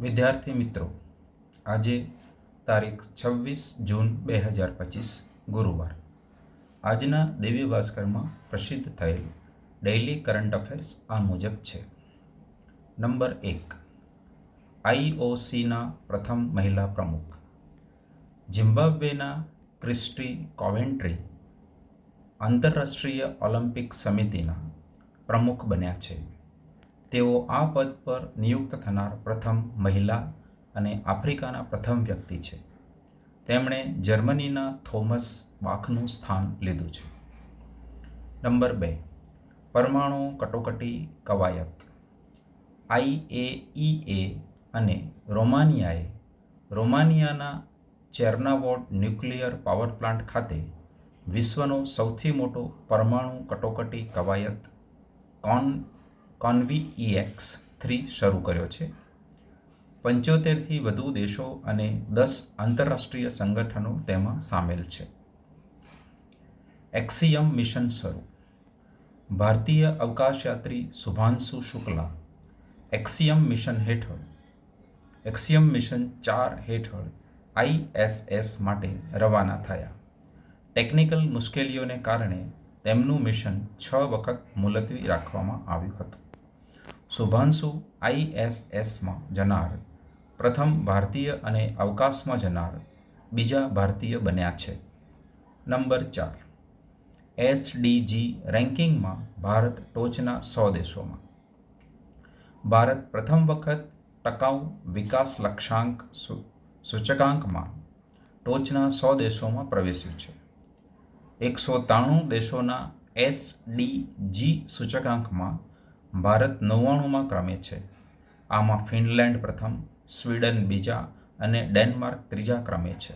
વિદ્યાર્થી મિત્રો, આજે તારીખ 26 જૂન 2025 ગુરુવાર. આજના દિવ્ય ભાસ્કરમાં પ્રસિદ્ધ થયેલ ડેઇલી કરંટ અફેર્સ આ મુજબ છે. નંબર 1, આઈઓસીના પ્રથમ મહિલા પ્રમુખ. ઝિમ્બાબ્વેના ક્રિસ્ટી કોવેન્ટ્રી આંતરરાષ્ટ્રીય ઓલિમ્પિક સમિતિના પ્રમુખ બન્યા છે. તેઓ આ પદ પર નિયુક્ત થનાર પ્રથમ મહિલા અને આફ્રિકાના પ્રથમ વ્યક્તિ છે. તેમણે જર્મનીના થોમસ બાખનું સ્થાન લીધું છે. નંબર 2, પરમાણુ કટોકટી કવાયત. IAEA અને રોમાનિયાના ચેર્નાવોડ ન્યુક્લિયર પાવર પ્લાન્ટ ખાતે વિશ્વનો સૌથી મોટો પરમાણુ કટોકટી કવાયત CONVEX-3 શરૂ કર્યો છે. 75થી વધુ દેશો અને 10 આંતરરાષ્ટ્રીય સંગઠનો તેમાં સામેલ છે. એક્સિયમ મિશન શરૂ. ભારતીય અવકાશયાત્રી શુભાંશુ શુક્લા એક્સિયમ મિશન 4 હેઠળ ISS માટે રવાના થયા. ટેકનિકલ મુશ્કેલીઓને કારણે તેમનું મિશન 6 વખત મુલતવી રાખવામાં આવ્યું હતું. શુભાંશુ ISSમાં જનાર પ્રથમ ભારતીય અને અવકાશમાં જનાર બીજા ભારતીય બન્યા છે. નંબર 4, SDG રેન્કિંગમાં ભારત ટોચના 100 દેશોમાં. ભારત પ્રથમ વખત ટકાઉ વિકાસ લક્ષ્યાંક સૂચકાંકમાં ટોચના 100 દેશોમાં પ્રવેશ્યું છે. 193 દેશોના SDG સૂચકાંકમાં ભારત 99મા ક્રમે છે. આમાં ફિનલેન્ડ પ્રથમ, સ્વીડન બીજા અને ડેનમાર્ક ત્રીજા ક્રમે છે.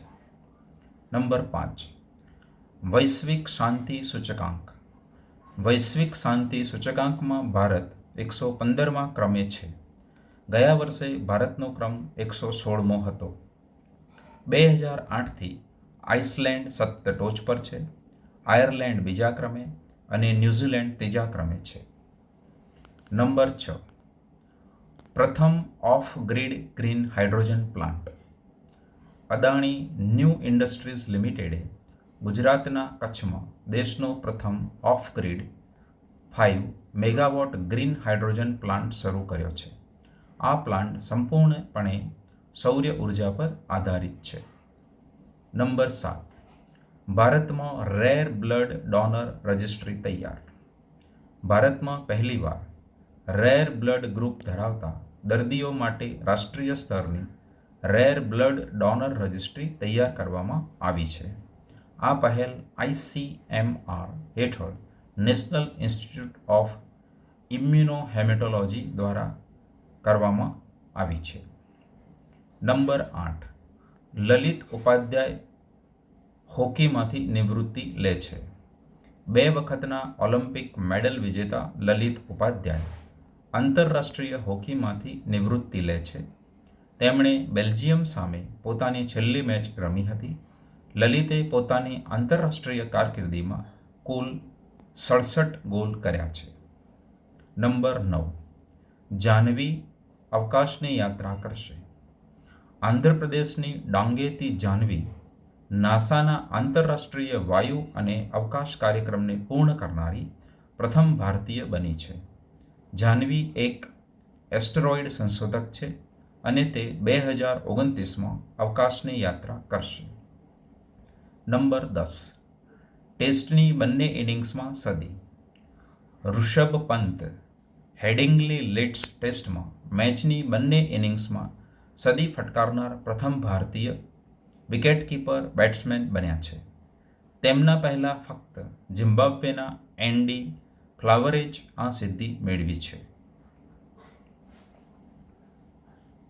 નંબર 5, વૈશ્વિક શાંતિ સૂચકાંક. વૈશ્વિક શાંતિ સૂચકાંકમાં ભારત 115મા ક્રમે છે. ગયા વર્ષે ભારતનો ક્રમ 116મો હતો. 2008થી આઇસલેન્ડ સતત ટોચ પર છે. આયર્લેન્ડ બીજા ક્રમે અને ન્યૂઝીલેન્ડ ત્રીજા ક્રમે છે. નંબર 6, પ્રથમ off grid green hydrogen plant. Adani new industries લિમિટેડે ગુજરાતના કચ્છમાં દેશનો પ્રથમ off grid 5 megawatt green hydrogen plant શરૂ કર્યો છે. આ પ્લાન્ટ સંપૂર્ણપણે સૌર ઉર્જા પર આધારિત છે. નંબર 7, ભારતમાં રેર બ્લડ ડોનર રજિસ્ટ્રી તૈયાર. ભારતમાં પહેલીવાર રેર બ્લડ ગ્રુપ ધરાવતા દર્દીઓ માટે રાષ્ટ્રીય સ્તરની રેર બ્લડ ડોનર રજિસ્ટ્રી તૈયાર કરવામાં આવી છે. આ પહેલ ICMR હેઠળ નેશનલ ઇન્સ્ટિટ્યૂટ ઓફ ઇમ્યુનોહેમેટોલોજી દ્વારા કરવામાં આવી છે. નંબર 8, લલિત ઉપાધ્યાય હોકીમાંથી નિવૃત્તિ લે છે. 2 વખતના ઓલિમ્પિક મેડલ વિજેતા લલિત ઉપાધ્યાય આંતરરાષ્ટ્રીય હોકીમાંથી નિવૃત્તિ લે છે. તેમણે બેલ્જિયમ સામે પોતાની છેલ્લી મેચ રમી હતી. લલિતે પોતાની આંતરરાષ્ટ્રીય કારકિર્દીમાં કુલ 67 ગોલ કર્યા છે. નંબર 9, જાહ્નવી અવકાશની યાત્રા કરશે. આંધ્રપ્રદેશની ડાંગેતી જાહ્નવી નાસાના આંતરરાષ્ટ્રીય વાયુ અને અવકાશ કાર્યક્રમને પૂર્ણ કરનારી પ્રથમ ભારતીય બની છે. જાહ્નવી એક એસ્ટેરોઇડ સંશોધક છે અને તે 2029માં અવકાશની યાત્રા કરશે. નંબર 10, ટેસ્ટની બંને ઇનિંગ્સમાં સદી. ઋષભ પંત હેડિંગ્લી લીડ્સ ટેસ્ટમાં મેચની બંને ઇનિંગ્સમાં સદી ફટકારનાર પ્રથમ ભારતીય વિકેટકીપર બેટ્સમેન બન્યા છે. તેમના પહેલાં ફક્ત ઝિમ્બાબ્વેના એન્ડી ફ્લાવરે જ આ સિદ્ધિ મેળવી છે.